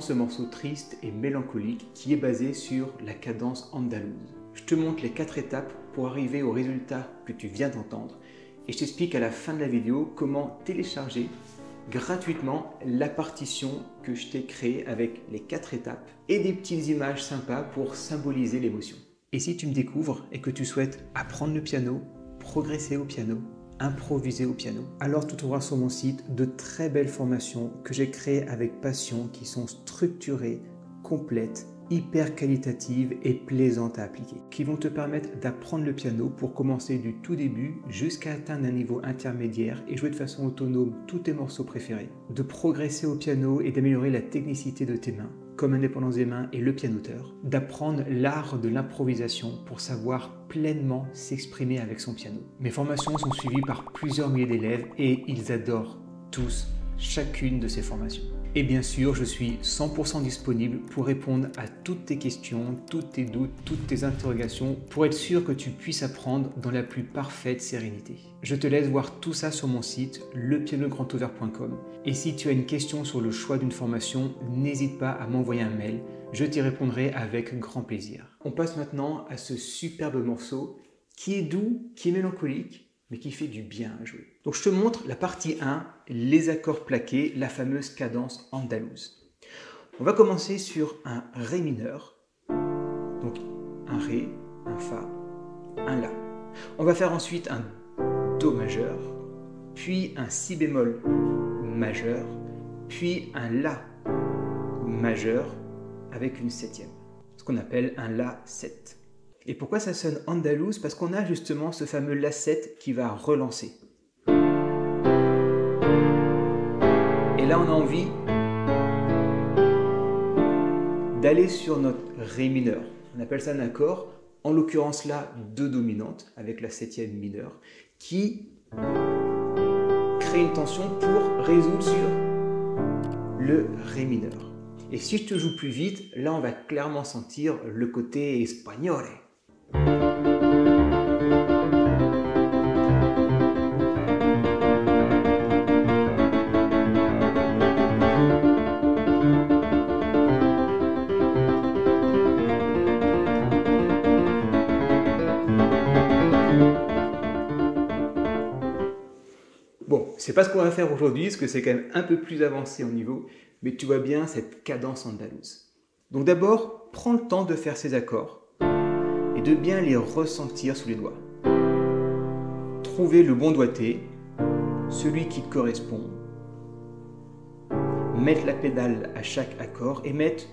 prendre ce morceau triste et mélancolique qui est basé sur la cadence andalouse. Je te montre les 4 étapes pour arriver au résultat que tu viens d'entendre et je t'explique à la fin de la vidéo comment télécharger gratuitement la partition que je t'ai créée avec les 4 étapes et des petites images sympas pour symboliser l'émotion. Et si tu me découvres et que tu souhaites apprendre le piano, progresser au piano, improviser au piano, alors tu trouveras sur mon site de très belles formations que j'ai créées avec passion, qui sont structurées, complètes, hyper qualitatives et plaisantes à appliquer, qui vont te permettre d'apprendre le piano pour commencer du tout début jusqu'à atteindre un niveau intermédiaire et jouer de façon autonome tous tes morceaux préférés, de progresser au piano et d'améliorer la technicité de tes mains, comme Indépendance des mains et le pianoteur, d'apprendre l'art de l'improvisation pour savoir pleinement s'exprimer avec son piano. Mes formations sont suivies par plusieurs milliers d'élèves et ils adorent tous chacune de ces formations. Et bien sûr, je suis 100% disponible pour répondre à toutes tes questions, tous tes doutes, toutes tes interrogations, pour être sûr que tu puisses apprendre dans la plus parfaite sérénité. Je te laisse voir tout ça sur mon site, lepianograndOuvert.com. Et si tu as une question sur le choix d'une formation, n'hésite pas à m'envoyer un mail, je t'y répondrai avec grand plaisir. On passe maintenant à ce superbe morceau qui est doux, qui est mélancolique, mais qui fait du bien à jouer. Donc je te montre la partie 1, les accords plaqués, la fameuse cadence andalouse. On va commencer sur un Ré mineur, donc un Ré, un Fa, un La. On va faire ensuite un Do majeur, puis un Si bémol majeur, puis un La majeur avec une septième, ce qu'on appelle un La 7. Et pourquoi ça sonne andalouse? Parce qu'on a justement ce fameux La 7 qui va relancer. Et là, on a envie d'aller sur notre Ré mineur. On appelle ça un accord, en l'occurrence là, Do dominante, avec la septième mineure, qui crée une tension pour résoudre sur le Ré mineur. Et si je te joue plus vite, là, on va clairement sentir le côté espagnol. Bon, c'est pas ce qu'on va faire aujourd'hui, parce que c'est quand même un peu plus avancé en niveau, mais tu vois bien cette cadence andalouse. Donc d'abord, prends le temps de faire ces accords et de bien les ressentir sous les doigts. Trouver le bon doigté, celui qui te correspond, mettre la pédale à chaque accord et mettre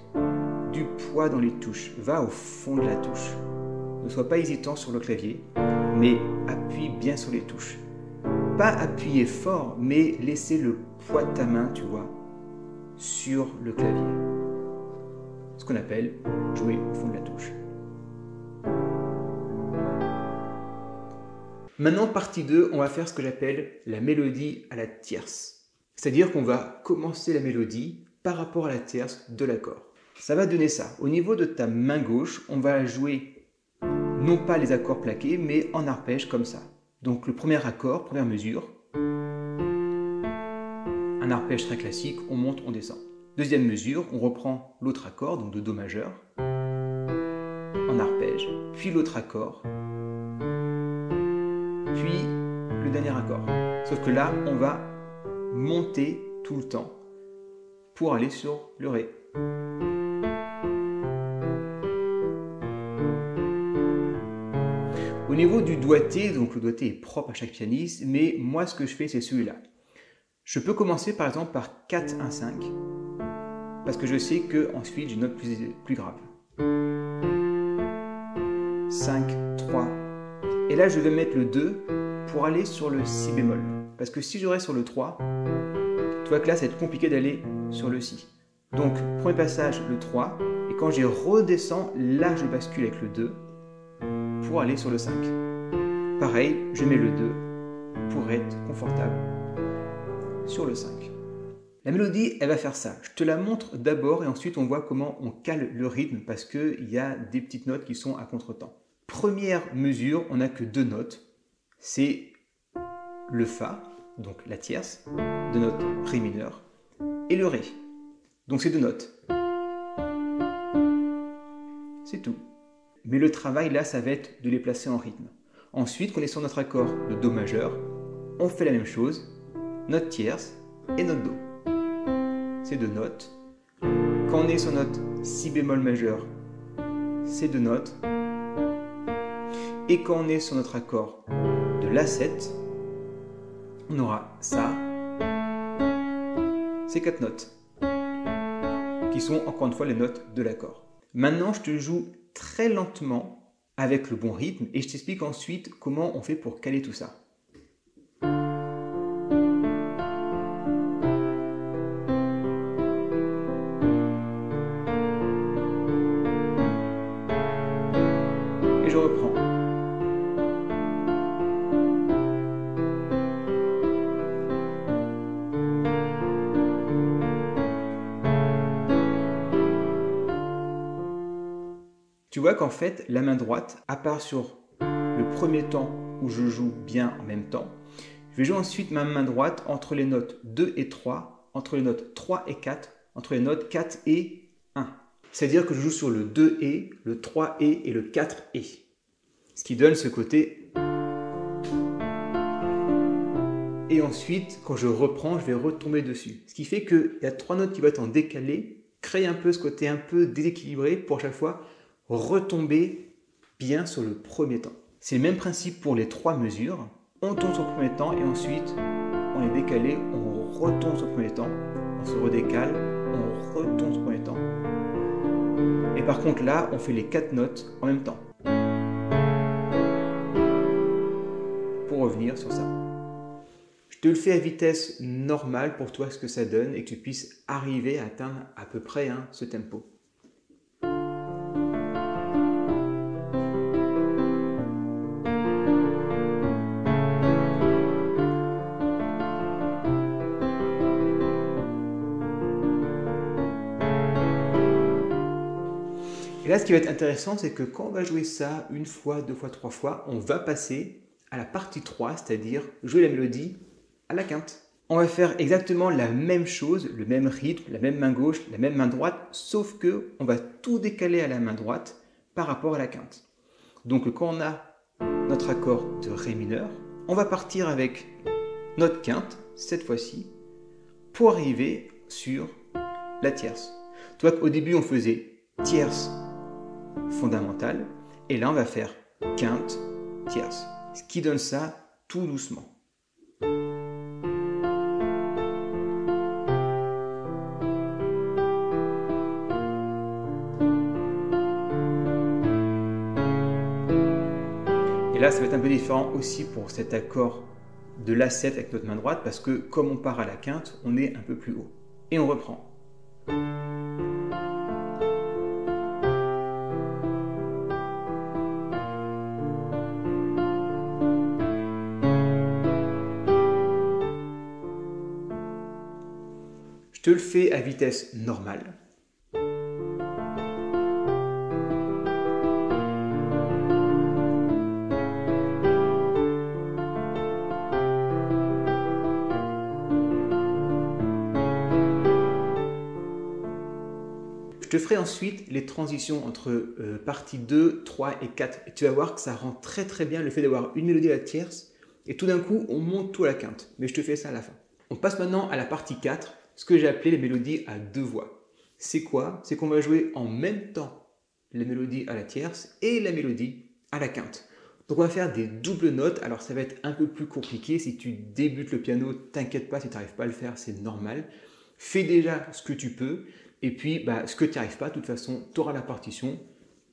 du poids dans les touches. Va au fond de la touche. Ne sois pas hésitant sur le clavier, mais appuie bien sur les touches. Pas appuyer fort, mais laisser le poids de ta main, tu vois, sur le clavier. Ce qu'on appelle jouer au fond de la touche. Maintenant, partie 2, on va faire ce que j'appelle la mélodie à la tierce. C'est-à-dire qu'on va commencer la mélodie par rapport à la tierce de l'accord. Ça va donner ça. Au niveau de ta main gauche, on va jouer non pas les accords plaqués, mais en arpège comme ça. Donc le premier accord, première mesure, un arpège très classique, on monte, on descend. Deuxième mesure, on reprend l'autre accord, donc de Do majeur, en arpège, puis l'autre accord, puis le dernier accord. Sauf que là, on va monter tout le temps pour aller sur le Ré. Au niveau du doigté, donc le doigté est propre à chaque pianiste, mais moi ce que je fais c'est celui-là. Je peux commencer par exemple par 4, 1, 5, parce que je sais que ensuite j'ai une note plus grave. 5, 3, et là je vais mettre le 2 pour aller sur le Si bémol. Parce que si je reste sur le 3, tu vois que là ça va être compliqué d'aller sur le Si. Donc premier passage le 3, et quand j'y redescends, là je bascule avec le 2, pour aller sur le 5. Pareil, je mets le 2 pour être confortable sur le 5. La mélodie, elle va faire ça. Je te la montre d'abord et ensuite on voit comment on cale le rythme parce qu'il y a des petites notes qui sont à contretemps. Première mesure, on n'a que 2 notes. C'est le Fa, donc la tierce, 2 notes Ré mineur, et le Ré. Donc c'est 2 notes. C'est tout. Mais le travail là, ça va être de les placer en rythme. Ensuite, quand on est sur notre accord de Do majeur, on fait la même chose, note tierce et note Do. C'est deux notes. Quand on est sur notre Si bémol majeur, c'est deux notes. Et quand on est sur notre accord de La7, on aura ça, ces quatre notes, qui sont encore une fois les notes de l'accord. Maintenant, je te joue très lentement avec le bon rythme et je t'explique ensuite comment on fait pour caler tout ça. Et je reprends. Tu vois qu'en fait, la main droite, à part sur le premier temps où je joue bien en même temps, je vais jouer ensuite ma main droite entre les notes 2 et 3, entre les notes 3 et 4, entre les notes 4 et 1. C'est-à-dire que je joue sur le 2 et, le 3 et le 4 et. Ce qui donne ce côté. Et ensuite, quand je reprends, je vais retomber dessus. Ce qui fait qu'il y a trois notes qui vont être en décalé, créer un peu ce côté un peu déséquilibré pour chaque fois retomber bien sur le premier temps. C'est le même principe pour les trois mesures. On tombe sur le premier temps et ensuite on est décalé, on retombe sur le premier temps, on se redécale, on retombe sur le premier temps. Et par contre là, on fait les quatre notes en même temps. Pour revenir sur ça. Je te le fais à vitesse normale pour toi ce que ça donne et que tu puisses arriver à atteindre à peu près ce tempo. Et là, ce qui va être intéressant, c'est que quand on va jouer ça une fois, deux fois, trois fois, on va passer à la partie 3, c'est-à-dire jouer la mélodie à la quinte. On va faire exactement la même chose, le même rythme, la même main gauche, la même main droite, sauf que on va tout décaler à la main droite par rapport à la quinte. Donc quand on a notre accord de Ré mineur, on va partir avec notre quinte, cette fois-ci, pour arriver sur la tierce. Tu vois qu'au début, on faisait tierce fondamentale, et là, on va faire quinte, tierce. Ce qui donne ça tout doucement. Et là, ça va être un peu différent aussi pour cet accord de La7 avec notre main droite, parce que comme on part à la quinte, on est un peu plus haut. Et on reprend. Je te le fais à vitesse normale. Je te ferai ensuite les transitions entre partie 2, 3 et 4. Et tu vas voir que ça rend très très bien le fait d'avoir une mélodie à la tierce. Et tout d'un coup, on monte tout à la quinte. Mais je te fais ça à la fin. On passe maintenant à la partie 4, ce que j'ai appelé les mélodies à deux voix. C'est quoi? C'est qu'on va jouer en même temps la mélodie à la tierce et la mélodie à la quinte. Donc on va faire des doubles notes. Alors ça va être un peu plus compliqué. Si tu débutes le piano, t'inquiète pas si tu n'arrives pas à le faire, c'est normal. Fais déjà ce que tu peux. Et puis, ce que tu n'y arrives pas, de toute façon, tu auras la partition,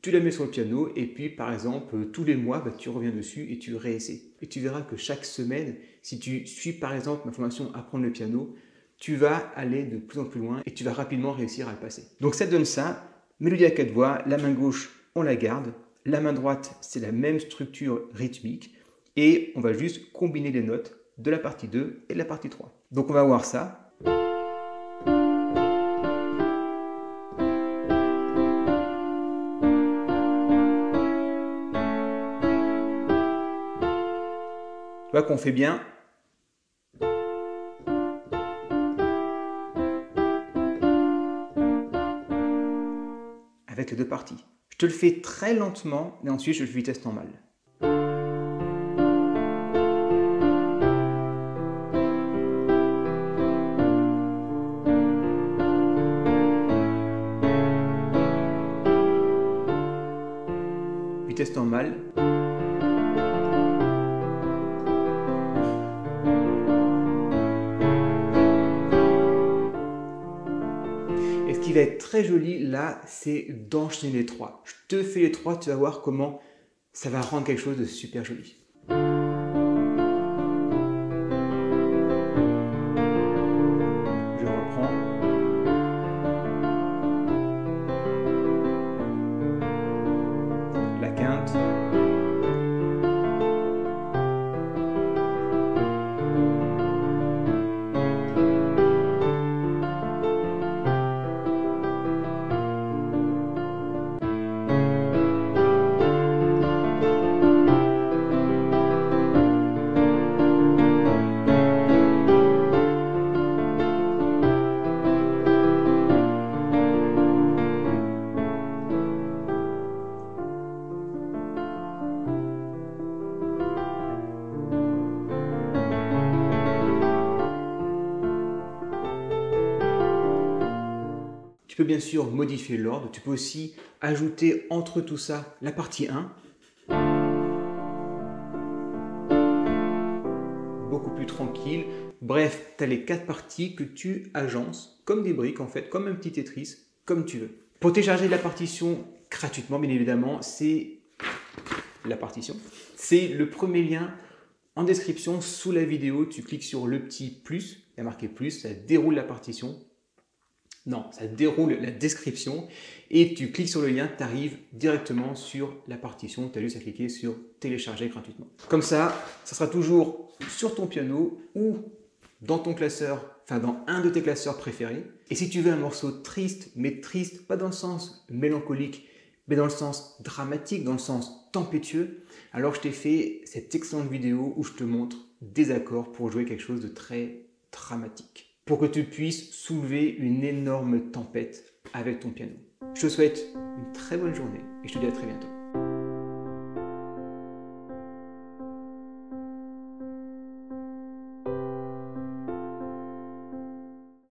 tu la mets sur le piano, et puis, par exemple, tous les mois, tu reviens dessus et tu réessaies. Et tu verras que chaque semaine, si tu suis, par exemple, ma formation Apprendre le piano, tu vas aller de plus en plus loin et tu vas rapidement réussir à le passer. Donc, ça donne ça. Mélodie à quatre voix, la main gauche, on la garde. La main droite, c'est la même structure rythmique. Et on va juste combiner les notes de la partie 2 et de la partie 3. Donc, on va voir ça. Tu vois qu'on fait bien. Avec les deux parties. Je te le fais très lentement et ensuite je le fais vitesse normale. Vitesse normale. Et ce qui va être très joli là, c'est d'enchaîner les trois. Je te fais les trois, tu vas voir comment ça va rendre quelque chose de super joli. Je reprends. La quinte. Tu peux bien sûr modifier l'ordre, tu peux aussi ajouter entre tout ça la partie 1. Beaucoup plus tranquille. Bref, tu as les 4 parties que tu agences comme des briques en fait, comme un petit Tetris, comme tu veux. Pour télécharger la partition gratuitement, bien évidemment, c'est la partition. C'est le premier lien en description sous la vidéo. Tu cliques sur le petit plus, il y a marqué plus, ça déroule la partition. Non, ça déroule la description et tu cliques sur le lien, tu arrives directement sur la partition. Tu as juste à cliquer sur télécharger gratuitement. Comme ça sera toujours sur ton piano ou dans ton classeur, enfin dans un de tes classeurs préférés. Et si tu veux un morceau triste, mais triste, pas dans le sens mélancolique, mais dans le sens dramatique, dans le sens tempétueux, alors je t'ai fait cette excellente vidéo où je te montre des accords pour jouer quelque chose de très dramatique, pour que tu puisses soulever une énorme tempête avec ton piano. Je te souhaite une très bonne journée et je te dis à très bientôt.